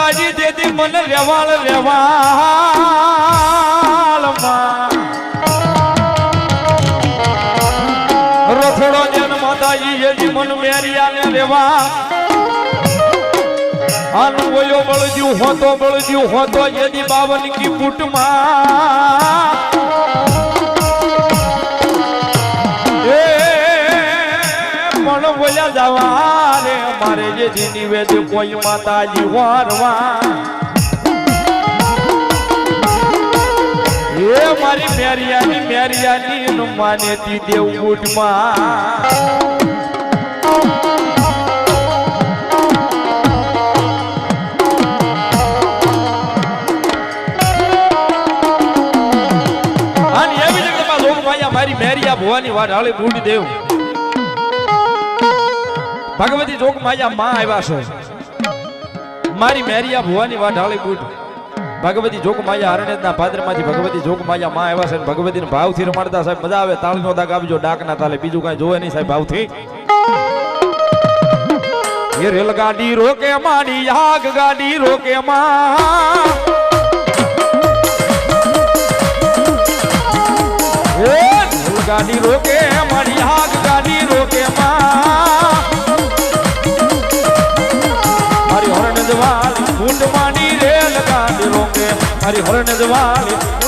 માતાજી દેદી મને રેવાળ રેવાળમાં રથડો જેન માતાજી દેદી મન મેરિયાને રેવા આનું બોલ્યો બળજ્યું હોતો જેદી 52 કી ફૂટમાં પણ બોલ્યા જવા રે મારે જે નિવેદ કોઈ માતાજી વારવા એ મારી મેરિયાની માનેતી દેવ બૂટમાં મારી મેરિયા ભુવાની વાઢાળી બૂટ દેવ ભગવતી જોગ માયા માં આવ્યા છે મારી મેરિયા ભુવાની વાઢાળી બૂટ ભગવતી જોગ માયા હરણેજના પાદરમાંથી ભગવતી જોગ માયા માં આવ્યા છે ભગવતીને ભાવથી રમાડતા સાહેબ મજા આવે તાળનો દાગ આપજો ડાકના તાલે બીજું કાંઈ જોવે નહીં સાહેબ ભાવથી એ રેલગાડી રોકે માડી આગ ગાડી રોકે માં ગાડી રોકે મારી આગ ગાડી રોકે મારી હરણ જવાલી ફૂટ માની રેલ ગાડી રોકે મારી હરણ જવાલી